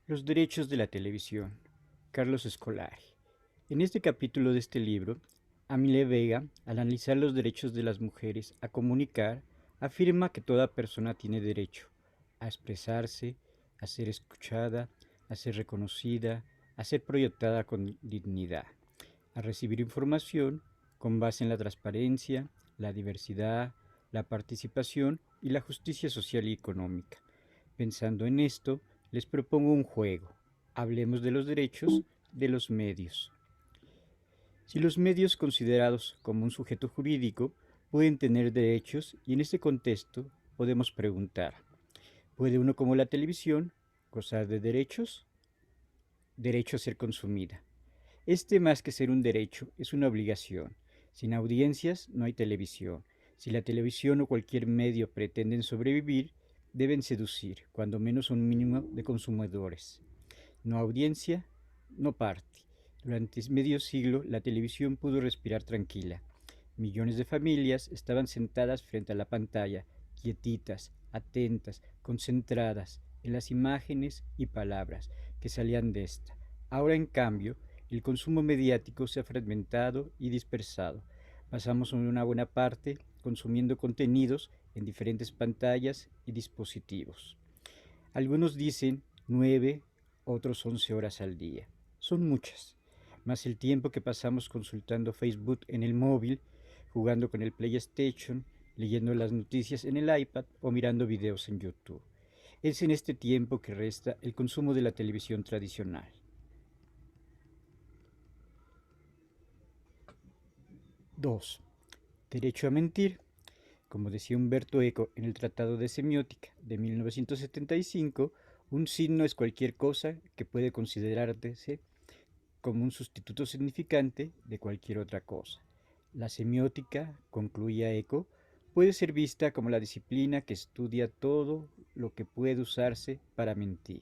Los derechos de la televisión. Carlos Escolari. En este capítulo de este libro, Amile Vega, al analizar los derechos de las mujeres a comunicar, afirma que toda persona tiene derecho a expresarse, a ser escuchada, a ser reconocida, a ser proyectada con dignidad, a recibir información con base en la transparencia, la diversidad, la participación y la justicia social y económica. Pensando en esto, les propongo un juego. Hablemos de los derechos de los medios. Si los medios considerados como un sujeto jurídico pueden tener derechos y en este contexto podemos preguntar, ¿puede uno como la televisión gozar de derechos? Derecho a ser consumida. Este más que ser un derecho es una obligación. Sin audiencias no hay televisión. Si la televisión o cualquier medio pretenden sobrevivir, deben seducir, cuando menos un mínimo de consumidores. No audiencia, no parte. Durante medio siglo la televisión pudo respirar tranquila. Millones de familias estaban sentadas frente a la pantalla, quietitas, atentas, concentradas en las imágenes y palabras que salían de esta. Ahora, en cambio, el consumo mediático se ha fragmentado y dispersado. Pasamos una buena parte consumiendo contenidos en diferentes pantallas y dispositivos. Algunos dicen 9, otros 11 horas al día. Son muchas, más el tiempo que pasamos consultando Facebook en el móvil, jugando con el PlayStation, leyendo las noticias en el iPad o mirando videos en YouTube. Es en este tiempo que resta el consumo de la televisión tradicional. 2. Derecho a mentir. Como decía Humberto Eco en el Tratado de Semiótica de 1975, un signo es cualquier cosa que puede considerarse como un sustituto significante de cualquier otra cosa. La semiótica, concluía Eco, puede ser vista como la disciplina que estudia todo lo que puede usarse para mentir.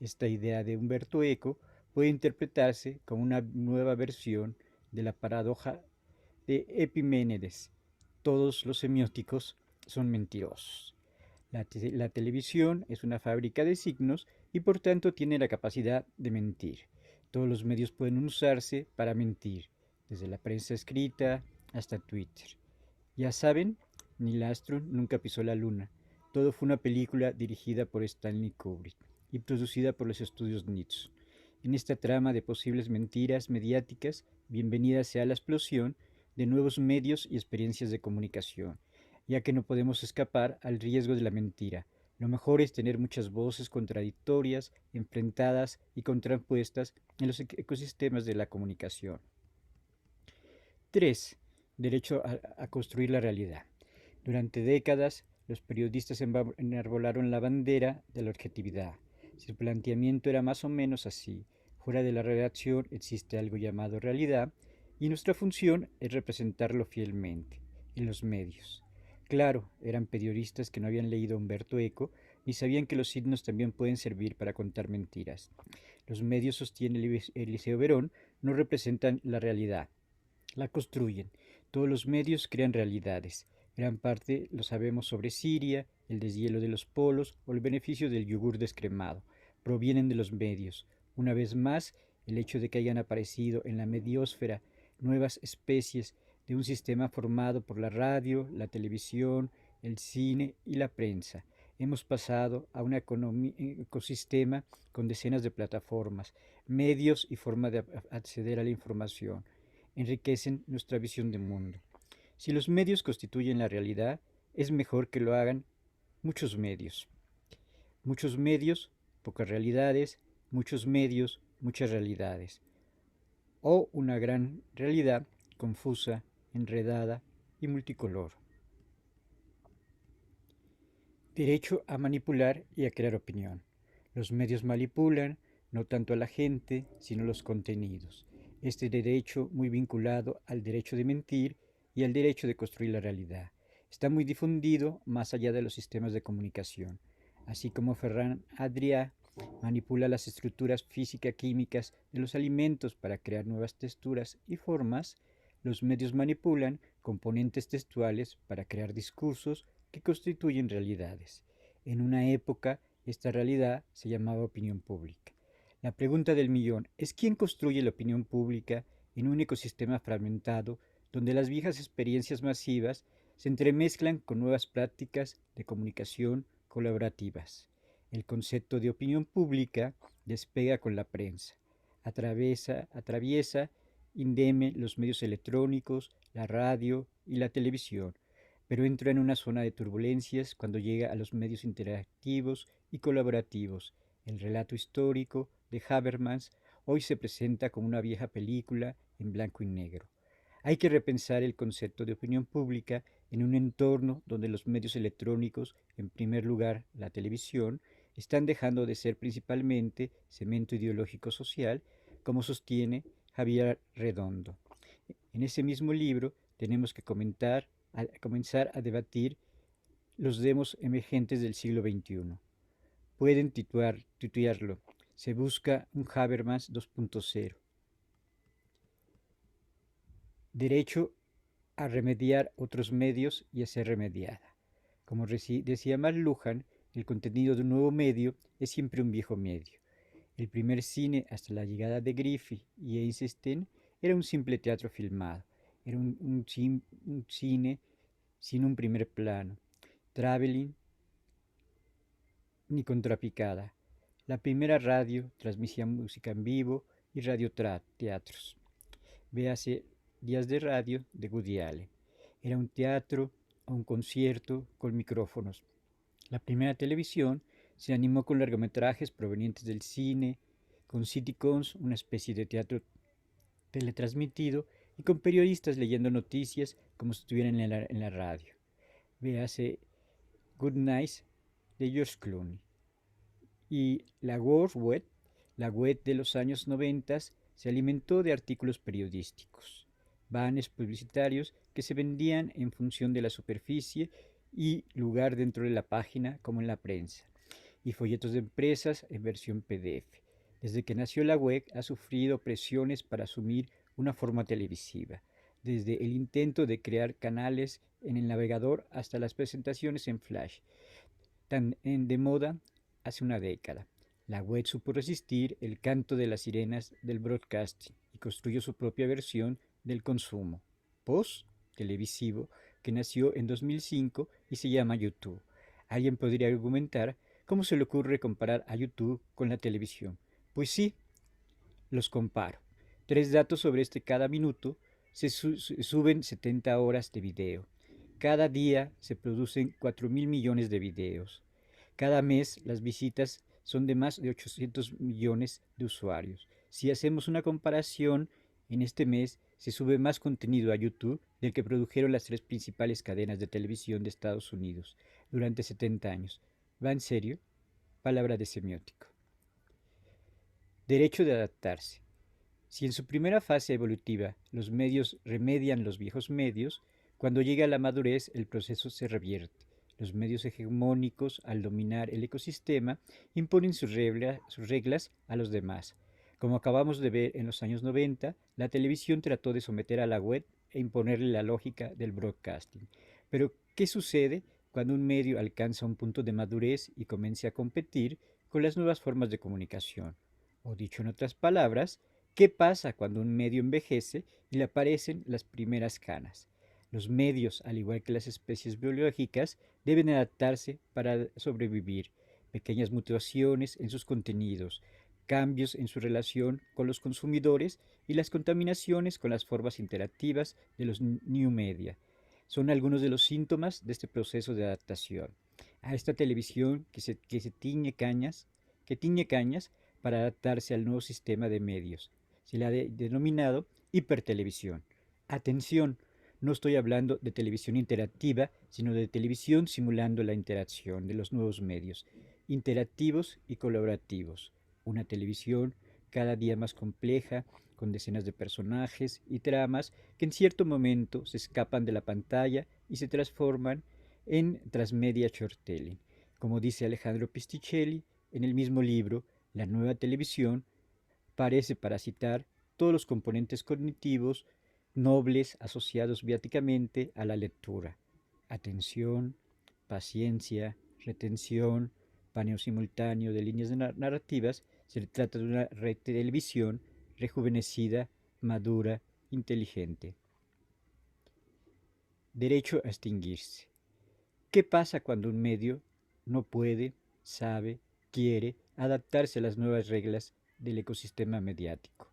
Esta idea de Humberto Eco puede interpretarse como una nueva versión de la paradoja de Epiménides. Todos los semióticos son mentirosos. La televisión es una fábrica de signos y por tanto tiene la capacidad de mentir. Todos los medios pueden usarse para mentir, desde la prensa escrita hasta Twitter. Ya saben, Neil Armstrong nunca pisó la luna. Todo fue una película dirigida por Stanley Kubrick y producida por los estudios Nixon. En esta trama de posibles mentiras mediáticas, bienvenida sea la explosión de nuevos medios y experiencias de comunicación, ya que no podemos escapar al riesgo de la mentira. Lo mejor es tener muchas voces contradictorias, enfrentadas y contrapuestas en los ecosistemas de la comunicación. 3. Derecho a construir la realidad. Durante décadas, los periodistas enarbolaron la bandera de la objetividad. Si el planteamiento era más o menos así, fuera de la redacción existe algo llamado realidad y nuestra función es representarlo fielmente en los medios. Claro, eran periodistas que no habían leído a Humberto Eco ni sabían que los signos también pueden servir para contar mentiras. Los medios, sostiene Eliseo Verón, no representan la realidad, la construyen. Todos los medios crean realidades. Gran parte lo sabemos sobre Siria, el deshielo de los polos o el beneficio del yogur descremado. Provienen de los medios. Una vez más, el hecho de que hayan aparecido en la mediosfera nuevas especies de un sistema formado por la radio, la televisión, el cine y la prensa. Hemos pasado a un ecosistema con decenas de plataformas, medios y forma de acceder a la información enriquecen nuestra visión del mundo. Si los medios constituyen la realidad, es mejor que lo hagan muchos medios. Muchos medios, pocas realidades, muchos medios, muchas realidades. O una gran realidad confusa, enredada y multicolor. Derecho a manipular y a crear opinión. Los medios manipulan no tanto a la gente, sino los contenidos. Este derecho muy vinculado al derecho de mentir y al derecho de construir la realidad. Está muy difundido más allá de los sistemas de comunicación. Así como Ferran Adrià manipula las estructuras física-químicas de los alimentos para crear nuevas texturas y formas, los medios manipulan componentes textuales para crear discursos que constituyen realidades. En una época Esta realidad se llamaba opinión pública. La pregunta del millón es ¿quién construye la opinión pública en un ecosistema fragmentado donde las viejas experiencias masivas se entremezclan con nuevas prácticas de comunicación colaborativas? El concepto de opinión pública despega con la prensa, atraviesa indeme los medios electrónicos, la radio y la televisión, pero entra en una zona de turbulencias cuando llega a los medios interactivos y colaborativos. El relato histórico de Habermas hoy se presenta como una vieja película en blanco y negro. Hay que repensar el concepto de opinión pública en un entorno donde los medios electrónicos, en primer lugar la televisión, están dejando de ser principalmente cemento ideológico social, como sostiene Javier Redondo. En ese mismo libro tenemos que comenzar a debatir los demos emergentes del siglo XXI. Pueden titularlo. Se busca un Habermas 2.0. Derecho a remediar otros medios y a ser remediada. Como decía McLuhan, el contenido de un nuevo medio es siempre un viejo medio. El primer cine hasta la llegada de Griffith y Eisenstein era un simple teatro filmado, era un cine sin un primer plano, traveling ni contrapicada. La primera radio transmitía música en vivo y radioteatros. Véase Días de Radio de Woody Allen. Era un teatro o un concierto con micrófonos. La primera televisión se animó con largometrajes provenientes del cine, con sitcoms, una especie de teatro teletransmitido, y con periodistas leyendo noticias como si estuvieran en la radio. Véase Good Night de George Clooney. Y la World Web, la web de los años 90, se alimentó de artículos periodísticos, banners publicitarios que se vendían en función de la superficie y lugar dentro de la página como en la prensa, y folletos de empresas en versión PDF. Desde que nació la web ha sufrido presiones para asumir una forma televisiva, desde el intento de crear canales en el navegador hasta las presentaciones en Flash, tan de moda hace una década. La web supo resistir el canto de las sirenas del broadcasting y construyó su propia versión del consumo post-televisivo que nació en 2005 y se llama YouTube. Alguien podría argumentar cómo se le ocurre comparar a YouTube con la televisión. Pues sí, los comparo. Tres datos sobre este cada minuto. Se suben 70 horas de video. Cada día se producen 4.000 millones de videos. Cada mes las visitas son de más de 800 millones de usuarios. Si hacemos una comparación, en este mes se sube más contenido a YouTube del que produjeron las tres principales cadenas de televisión de Estados Unidos durante 70 años. ¿Va en serio? Palabra de semiótico. Derecho de adaptarse. Si en su primera fase evolutiva los medios remedian los viejos medios, cuando llega a la madurez el proceso se revierte. Los medios hegemónicos, al dominar el ecosistema, imponen sus reglas a los demás. Como acabamos de ver en los años 90, la televisión trató de someter a la web e imponerle la lógica del broadcasting. Pero, ¿qué sucede cuando un medio alcanza un punto de madurez y comienza a competir con las nuevas formas de comunicación? O dicho en otras palabras, ¿qué pasa cuando un medio envejece y le aparecen las primeras canas? Los medios, al igual que las especies biológicas, deben adaptarse para sobrevivir. Pequeñas mutaciones en sus contenidos, cambios en su relación con los consumidores y las contaminaciones con las formas interactivas de los new media son algunos de los síntomas de este proceso de adaptación a esta televisión que tiñe cañas para adaptarse al nuevo sistema de medios. Se le ha denominado hipertelevisión. Atención, no estoy hablando de televisión interactiva, sino de televisión simulando la interacción de los nuevos medios, interactivos y colaborativos. Una televisión cada día más compleja, con decenas de personajes y tramas que en cierto momento se escapan de la pantalla y se transforman en transmedia short-telling. Como dice Alejandro Pistichelli en el mismo libro, la nueva televisión parece parasitar todos los componentes cognitivos nobles asociados viáticamente a la lectura: atención, paciencia, retención, paneo simultáneo de líneas narrativas, se trata de una red de televisión rejuvenecida, madura, inteligente. Derecho a extinguirse. ¿Qué pasa cuando un medio no puede, sabe, quiere adaptarse a las nuevas reglas del ecosistema mediático?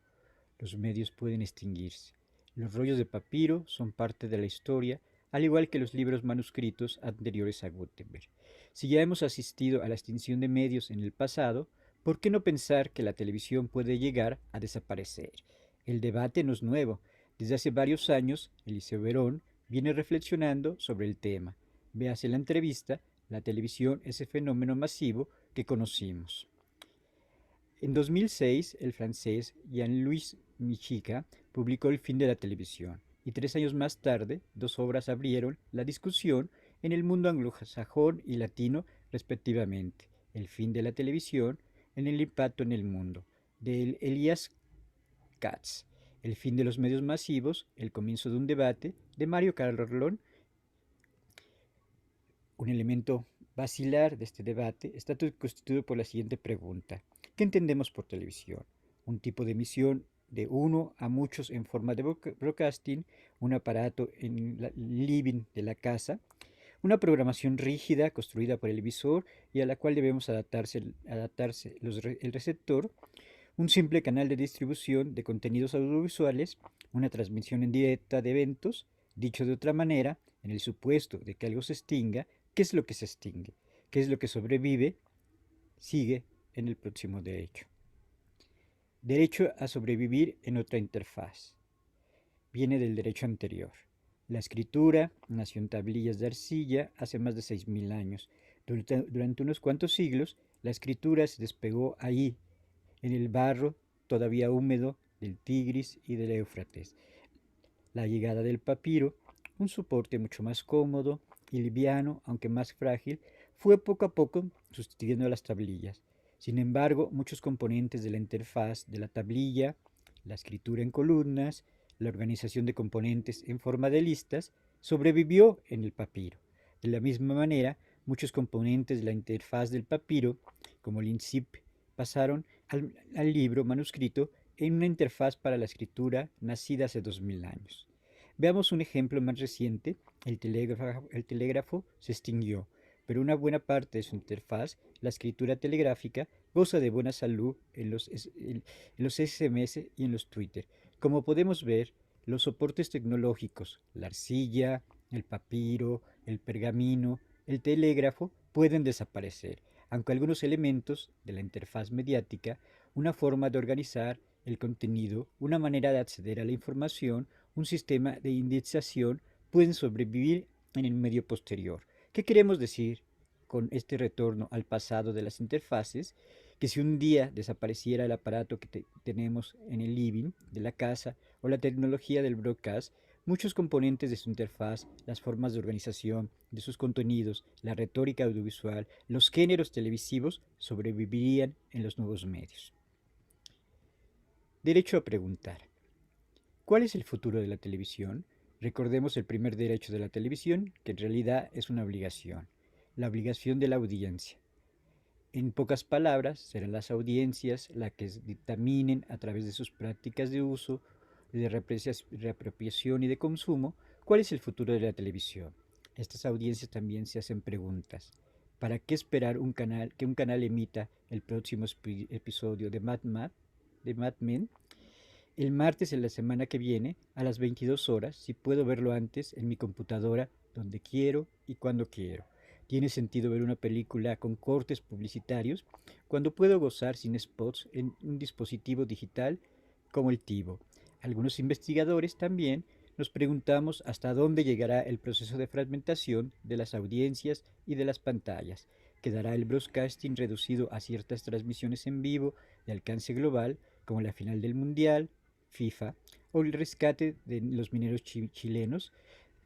Los medios pueden extinguirse. Los rollos de papiro son parte de la historia, al igual que los libros manuscritos anteriores a Gutenberg. Si ya hemos asistido a la extinción de medios en el pasado, ¿por qué no pensar que la televisión puede llegar a desaparecer? El debate no es nuevo. Desde hace varios años, Eliseo Verón viene reflexionando sobre el tema. Véase la entrevista, la televisión es el fenómeno masivo que conocimos. En 2006, el francés Jean-Louis Michica publicó El fin de la televisión, y 3 años más tarde, dos obras abrieron la discusión en el mundo anglosajón y latino, respectivamente. El fin de la televisión en el impacto en el mundo, de Elias Katz. El fin de los medios masivos, el comienzo de un debate, de Mario Carlón. Un elemento basilar de este debate está constituido por la siguiente pregunta. ¿Qué entendemos por televisión? Un tipo de emisión de uno a muchos en forma de broadcasting, un aparato en el living de la casa, una programación rígida construida por el emisor y a la cual debemos adaptarse el receptor, un simple canal de distribución de contenidos audiovisuales, una transmisión en directa de eventos. Dicho de otra manera, en el supuesto de que algo se extinga, ¿qué es lo que se extingue? ¿Qué es lo que sobrevive? Sigue en el próximo derecho. Derecho a sobrevivir en otra interfaz. Viene del derecho anterior. La escritura nació en tablillas de arcilla hace más de 6.000 años. Durante unos cuantos siglos, la escritura se despegó ahí, en el barro todavía húmedo del Tigris y del Éufrates. La llegada del papiro, un soporte mucho más cómodo y liviano, aunque más frágil, fue poco a poco sustituyendo a las tablillas. Sin embargo, muchos componentes de la interfaz de la tablilla, la escritura en columnas, la organización de componentes en forma de listas, sobrevivió en el papiro. De la misma manera, muchos componentes de la interfaz del papiro, como el incip, pasaron al libro manuscrito en una interfaz para la escritura nacida hace 2000 años. Veamos un ejemplo más reciente. El telégrafo se extinguió, pero una buena parte de su interfaz, la escritura telegráfica, goza de buena salud en los SMS y en los Twitter. Como podemos ver, los soportes tecnológicos, la arcilla, el papiro, el pergamino, el telégrafo, pueden desaparecer, aunque algunos elementos de la interfaz mediática, una forma de organizar el contenido, una manera de acceder a la información, un sistema de indexación, pueden sobrevivir en el medio posterior. ¿Qué queremos decir con este retorno al pasado de las interfaces? Que si un día desapareciera el aparato que tenemos en el living de la casa o la tecnología del broadcast, muchos componentes de su interfaz, las formas de organización de sus contenidos, la retórica audiovisual, los géneros televisivos sobrevivirían en los nuevos medios. Derecho a preguntar. ¿Cuál es el futuro de la televisión? Recordemos el primer derecho de la televisión, que en realidad es una obligación, la obligación de la audiencia. En pocas palabras, serán las audiencias las que dictaminen a través de sus prácticas de uso, de reapropiación y de consumo, cuál es el futuro de la televisión. Estas audiencias también se hacen preguntas. ¿Para qué esperar que un canal emita el próximo episodio de Mad Men? El martes en la semana que viene, a las 22 horas, si puedo verlo antes en mi computadora, donde quiero y cuando quiero. Tiene sentido ver una película con cortes publicitarios cuando puedo gozar sin spots en un dispositivo digital como el TiVo. Algunos investigadores también nos preguntamos hasta dónde llegará el proceso de fragmentación de las audiencias y de las pantallas. ¿Quedará el broadcasting reducido a ciertas transmisiones en vivo de alcance global, como la final del Mundial, FIFA, o el rescate de los mineros chilenos?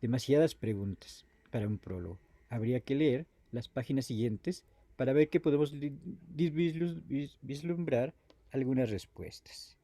Demasiadas preguntas para un prólogo. Habría que leer las páginas siguientes para ver que podemos vislumbrar algunas respuestas.